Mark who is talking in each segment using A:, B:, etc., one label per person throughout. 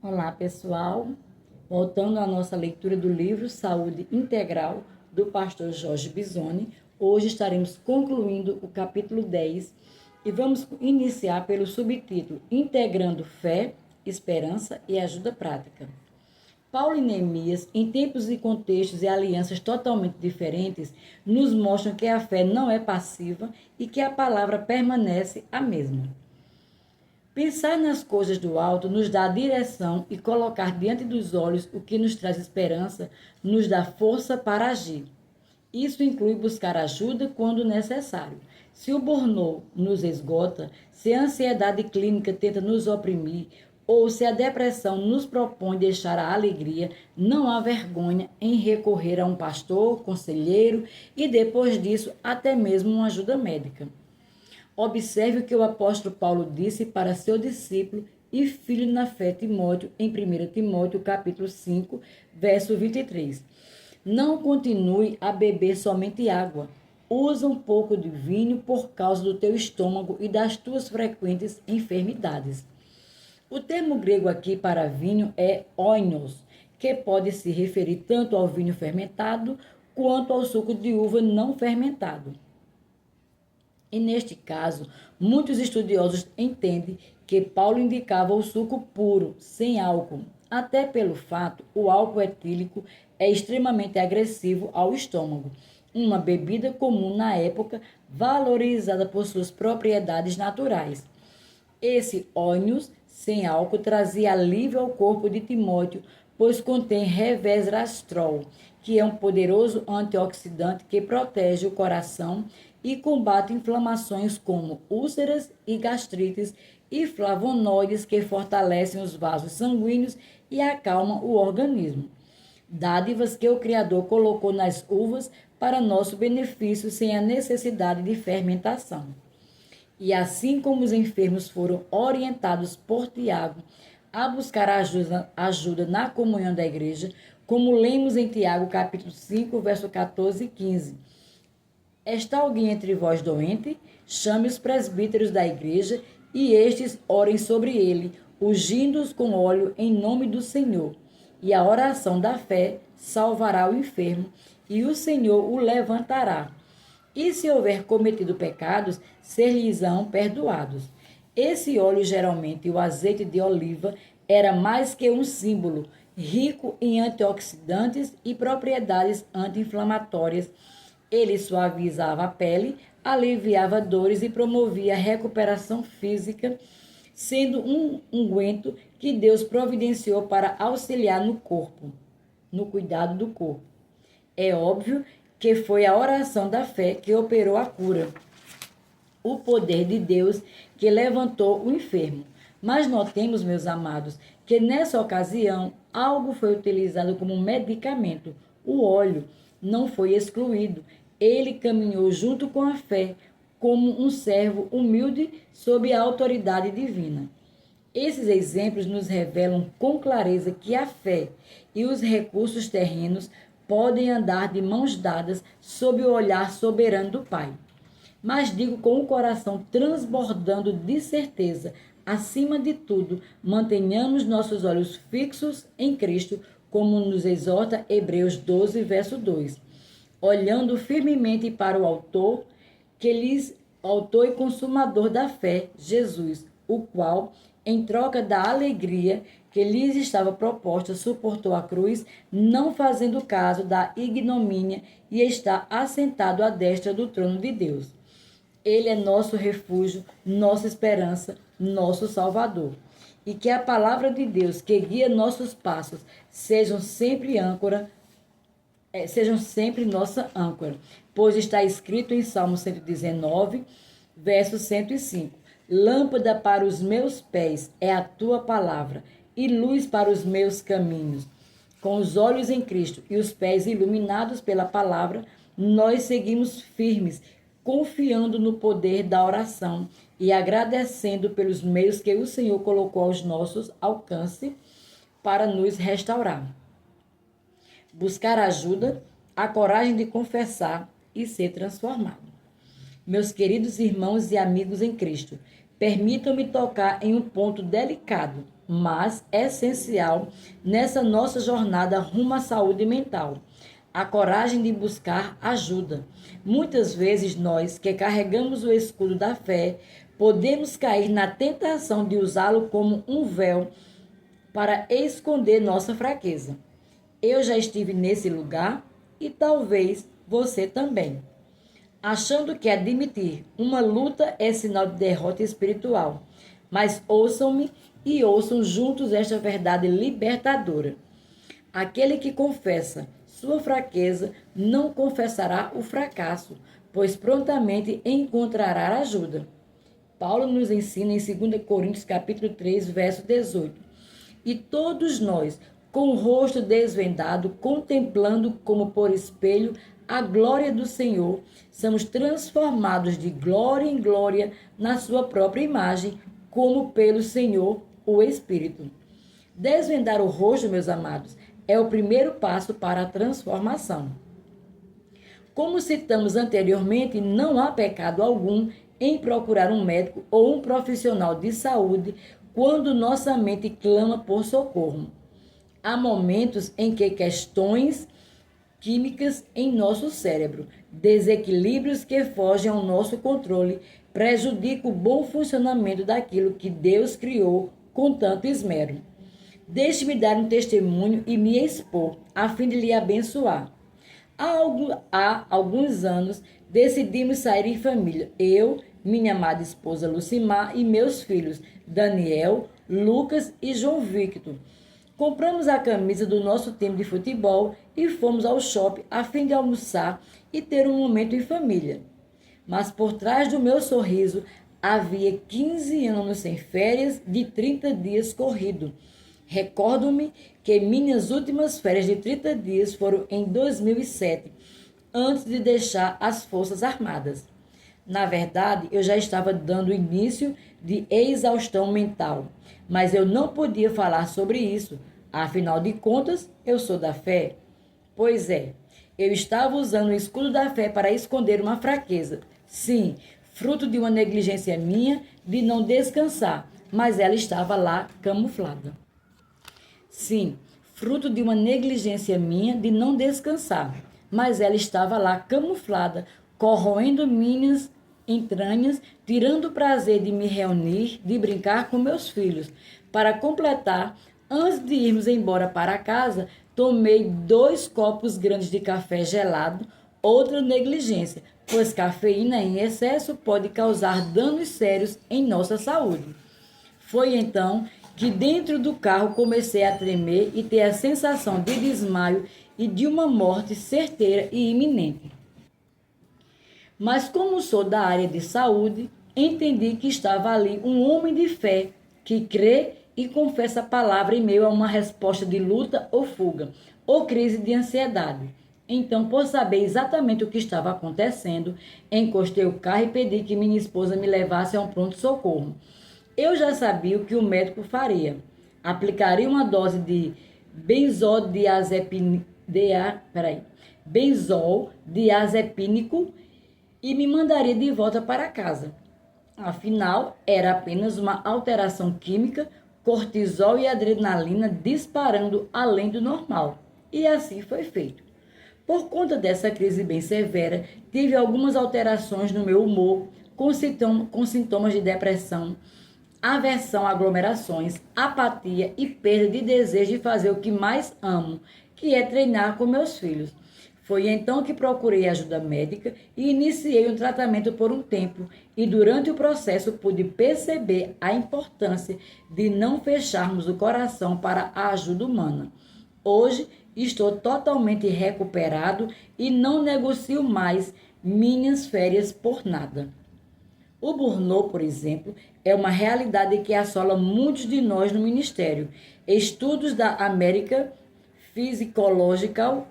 A: Olá, pessoal. Voltando à nossa leitura do livro Saúde Integral, do pastor Jorge Bisoni, hoje estaremos concluindo o capítulo 10 e vamos iniciar pelo subtítulo Integrando Fé, Esperança e Ajuda Prática. Paulo e Neemias, em tempos e contextos e alianças totalmente diferentes, nos mostram que a fé não é passiva e que a palavra permanece a mesma. Pensar nas coisas do alto nos dá direção e colocar diante dos olhos o que nos traz esperança nos dá força para agir. Isso inclui buscar ajuda quando necessário. Se o burnout nos esgota, se a ansiedade clínica tenta nos oprimir, ou se a depressão nos propõe deixar a alegria, não há vergonha em recorrer a um pastor, conselheiro e, depois disso, até mesmo uma ajuda médica. Observe o que o apóstolo Paulo disse para seu discípulo e filho na fé Timóteo, em 1 Timóteo, capítulo 5, verso 23. Não continue a beber somente água. Usa um pouco de vinho por causa do teu estômago e das tuas frequentes enfermidades. O termo grego aqui para vinho é oinos, que pode se referir tanto ao vinho fermentado quanto ao suco de uva não fermentado. E neste caso, muitos estudiosos entendem que Paulo indicava o suco puro, sem álcool, até pelo fato o álcool etílico é extremamente agressivo ao estômago, uma bebida comum na época, valorizada por suas propriedades naturais. Esse ónus sem álcool trazia alívio ao corpo de Timóteo, pois contém resveratrol, que é um poderoso antioxidante que protege o coração e combate inflamações como úlceras e gastrites e flavonoides que fortalecem os vasos sanguíneos e acalmam o organismo. Dádivas que o Criador colocou nas uvas para nosso benefício sem a necessidade de fermentação. E assim como os enfermos foram orientados por Tiago a buscar ajuda na comunhão da igreja, como lemos em Tiago capítulo 5, verso 14 e 15. Está alguém entre vós doente? Chame os presbíteros da igreja e estes orem sobre ele, ungindo-os com óleo em nome do Senhor. E a oração da fé salvará o enfermo, e o Senhor o levantará. E se houver cometido pecados, ser-lhes-ão perdoados. Esse óleo, geralmente o azeite de oliva, era mais que um símbolo, rico em antioxidantes e propriedades anti-inflamatórias. Ele suavizava a pele, aliviava dores e promovia a recuperação física, sendo um unguento que Deus providenciou para auxiliar no corpo, no cuidado do corpo. É óbvio que foi a oração da fé que operou a cura, o poder de Deus que levantou o enfermo. Mas notemos, meus amados, que nessa ocasião algo foi utilizado como medicamento. O óleo não foi excluído. Ele caminhou junto com a fé, como um servo humilde sob a autoridade divina. Esses exemplos nos revelam com clareza que a fé e os recursos terrenos podem andar de mãos dadas sob o olhar soberano do Pai. Mas digo com o coração transbordando de certeza, acima de tudo, mantenhamos nossos olhos fixos em Cristo, como nos exorta Hebreus 12, verso 2, olhando firmemente para o autor e consumador da fé, Jesus, o qual, em troca da alegria que lhes estava proposta, suportou a cruz, não fazendo caso da ignomínia, e está assentado à destra do trono de Deus. Ele é nosso refúgio, nossa esperança, nosso Salvador. E que a palavra de Deus que guia nossos passos sejam sempre nossa âncora, pois está escrito em Salmo 119, verso 105. Lâmpada para os meus pés é a tua palavra e luz para os meus caminhos. Com os olhos em Cristo e os pés iluminados pela palavra, nós seguimos firmes, confiando no poder da oração e agradecendo pelos meios que o Senhor colocou aos nossos alcance para nos restaurar. Buscar ajuda, a coragem de confessar e ser transformado. Meus queridos irmãos e amigos em Cristo, permitam-me tocar em um ponto delicado. mas essencial nessa nossa jornada rumo à saúde mental. A coragem de buscar ajuda. Muitas vezes nós, que carregamos o escudo da fé, podemos cair na tentação de usá-lo como um véu para esconder nossa fraqueza. Eu já estive nesse lugar e talvez você também, achando que admitir uma luta é sinal de derrota espiritual. Mas ouçam-me e ouçam juntos esta verdade libertadora. Aquele que confessa sua fraqueza não confessará o fracasso, pois prontamente encontrará ajuda. Paulo nos ensina em 2 Coríntios capítulo 3, verso 18. E todos nós, com o rosto desvendado, contemplando como por espelho a glória do Senhor, somos transformados de glória em glória na sua própria imagem, como pelo Senhor, o Espírito. Desvendar o rosto, meus amados, é o primeiro passo para a transformação. Como citamos anteriormente, não há pecado algum em procurar um médico ou um profissional de saúde quando nossa mente clama por socorro. Há momentos em que questões químicas em nosso cérebro, desequilíbrios que fogem ao nosso controle, prejudicam o bom funcionamento daquilo que Deus criou com tanto esmero. Deixe-me dar um testemunho e me expor, a fim de lhe abençoar. Há alguns anos, decidimos sair em família. Eu, minha amada esposa Lucimar e meus filhos, Daniel, Lucas e João Victor. Compramos a camisa do nosso time de futebol e fomos ao shopping a fim de almoçar e ter um momento em família. Mas por trás do meu sorriso havia 15 anos sem férias de 30 dias corrido. Recordo-me que minhas últimas férias de 30 dias foram em 2007, antes de deixar as Forças Armadas. Na verdade, eu já estava dando início de exaustão mental, mas eu não podia falar sobre isso. Afinal de contas, eu sou da fé. Pois é, eu estava usando o escudo da fé para esconder uma fraqueza. Sim, fruto de uma negligência minha de não descansar, mas ela estava lá camuflada. Sim, fruto de uma negligência minha de não descansar, mas ela estava lá camuflada, corroendo minhas entranhas, tirando o prazer de me reunir, de brincar com meus filhos. Para completar, antes de irmos embora para casa, tomei 2 copos grandes de café gelado, outra negligência, pois cafeína em excesso pode causar danos sérios em nossa saúde. Foi então que dentro do carro comecei a tremer e ter a sensação de desmaio e de uma morte certeira e iminente. Mas como sou da área de saúde, entendi que estava ali um homem de fé que crê e confessa a palavra em meio a uma resposta de luta ou fuga, ou crise de ansiedade. Então, por saber exatamente o que estava acontecendo, encostei o carro e pedi que minha esposa me levasse a um pronto-socorro. Eu já sabia o que o médico faria. Aplicaria uma dose de benzodiazepínico e me mandaria de volta para casa. Afinal, era apenas uma alteração química, cortisol e adrenalina disparando além do normal. E assim foi feito. Por conta dessa crise bem severa, tive algumas alterações no meu humor, com sintomas de depressão, aversão a aglomerações, apatia e perda de desejo de fazer o que mais amo, que é treinar com meus filhos. Foi então que procurei ajuda médica e iniciei um tratamento por um tempo, e durante o processo pude perceber a importância de não fecharmos o coração para a ajuda humana. Hoje estou totalmente recuperado e não negocio mais minhas férias por nada. O burnout, por exemplo, é uma realidade que assola muitos de nós no Ministério. Estudos da American Psychological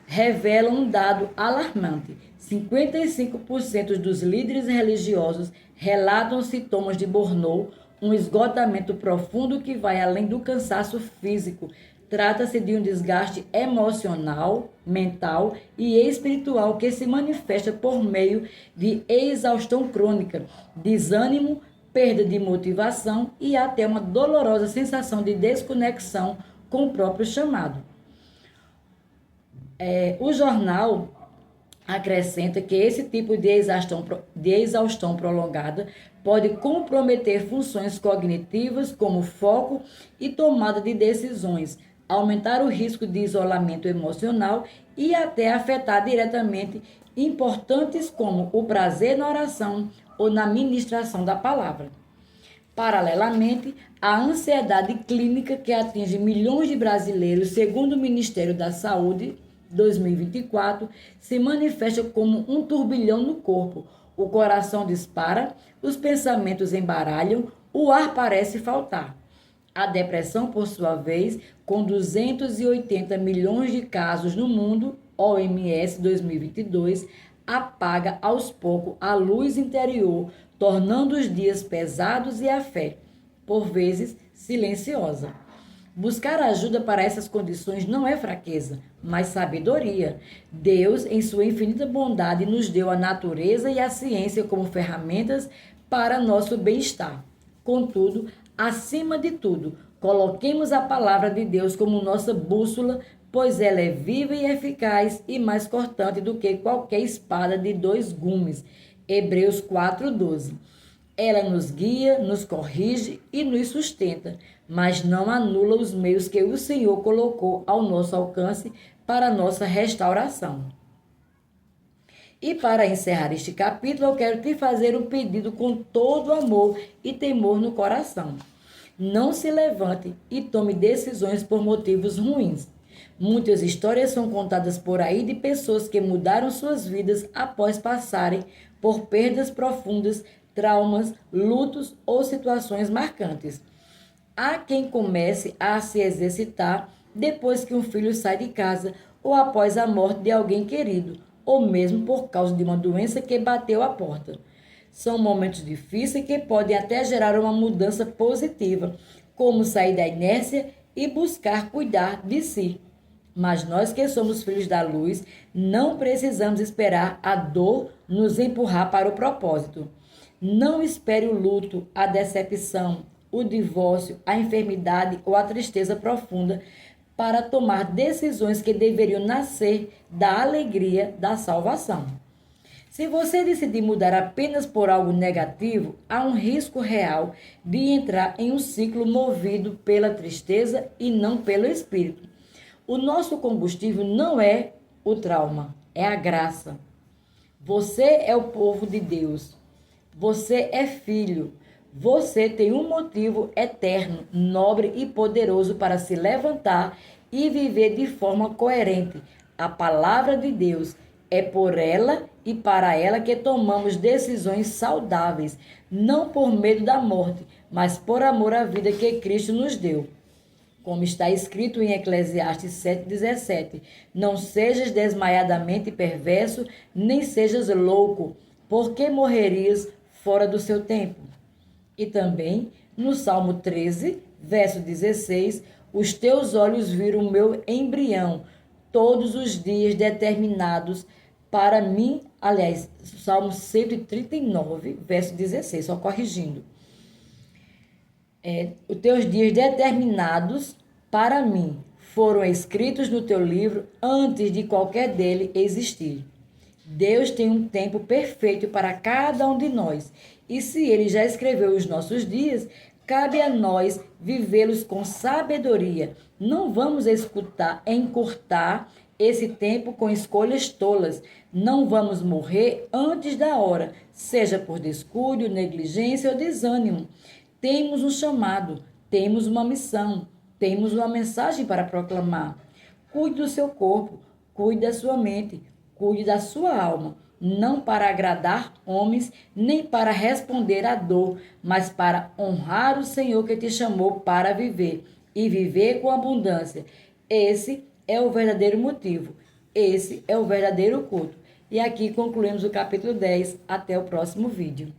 A: revelam um dado alarmante. 55% dos líderes religiosos relatam sintomas de burnout, um esgotamento profundo que vai além do cansaço físico. Trata-se de um desgaste emocional, mental e espiritual que se manifesta por meio de exaustão crônica, desânimo, perda de motivação e até uma dolorosa sensação de desconexão com o próprio chamado. O jornal acrescenta que esse tipo de exaustão prolongada pode comprometer funções cognitivas como foco e tomada de decisões, aumentar o risco de isolamento emocional e até afetar diretamente importantes como o prazer na oração ou na ministração da palavra. Paralelamente, a ansiedade clínica que atinge milhões de brasileiros, segundo o Ministério da Saúde, 2024, se manifesta como um turbilhão no corpo. O coração dispara, os pensamentos embaralham, o ar parece faltar. A depressão, por sua vez, com 280 milhões de casos no mundo, OMS 2022, apaga aos poucos a luz interior, tornando os dias pesados e a fé, por vezes, silenciosa. Buscar ajuda para essas condições não é fraqueza, mas sabedoria. Deus, em sua infinita bondade, nos deu a natureza e a ciência como ferramentas para nosso bem-estar. Contudo, acima de tudo, coloquemos a palavra de Deus como nossa bússola, pois ela é viva e eficaz e mais cortante do que qualquer espada de 2 gumes. Hebreus 4:12. Ela nos guia, nos corrige e nos sustenta, mas não anula os meios que o Senhor colocou ao nosso alcance para a nossa restauração. E para encerrar este capítulo, eu quero te fazer um pedido com todo amor e temor no coração. Não se levante e tome decisões por motivos ruins. Muitas histórias são contadas por aí de pessoas que mudaram suas vidas após passarem por perdas profundas, traumas, lutos ou situações marcantes. Há quem comece a se exercitar depois que um filho sai de casa ou após a morte de alguém querido, ou mesmo por causa de uma doença que bateu à porta. São momentos difíceis que podem até gerar uma mudança positiva, como sair da inércia e buscar cuidar de si. Mas nós que somos filhos da luz, não precisamos esperar a dor nos empurrar para o propósito. Não espere o luto, a decepção, o divórcio, a enfermidade ou a tristeza profunda para tomar decisões que deveriam nascer da alegria da salvação. Se você decidir mudar apenas por algo negativo, há um risco real de entrar em um ciclo movido pela tristeza e não pelo espírito. O nosso combustível não é o trauma, é a graça. Você é o povo de Deus. Você é filho. Você tem um motivo eterno, nobre e poderoso para se levantar e viver de forma coerente. A palavra de Deus é por ela e para ela que tomamos decisões saudáveis, não por medo da morte, mas por amor à vida que Cristo nos deu. Como está escrito em Eclesiastes 7,17, não sejas desmaiadamente perverso, nem sejas louco, porque morrerias fora do seu tempo. E também, no Salmo 13, verso 16, os teus olhos viram o meu embrião, todos os dias determinados para mim, aliás, Salmo 139, verso 16, só corrigindo. Os teus dias determinados para mim foram escritos no teu livro antes de qualquer dele existir. Deus tem um tempo perfeito para cada um de nós, e se ele já escreveu os nossos dias, cabe a nós vivê-los com sabedoria. Não vamos encurtar esse tempo com escolhas tolas. Não vamos morrer antes da hora, seja por descuido, negligência ou desânimo. Temos um chamado, temos uma missão, temos uma mensagem para proclamar. Cuide do seu corpo, cuide da sua mente, cuide da sua alma, não para agradar homens, nem para responder à dor, mas para honrar o Senhor que te chamou para viver, e viver com abundância. Esse é o verdadeiro motivo, esse é o verdadeiro culto. E aqui concluímos o capítulo 10. Até o próximo vídeo.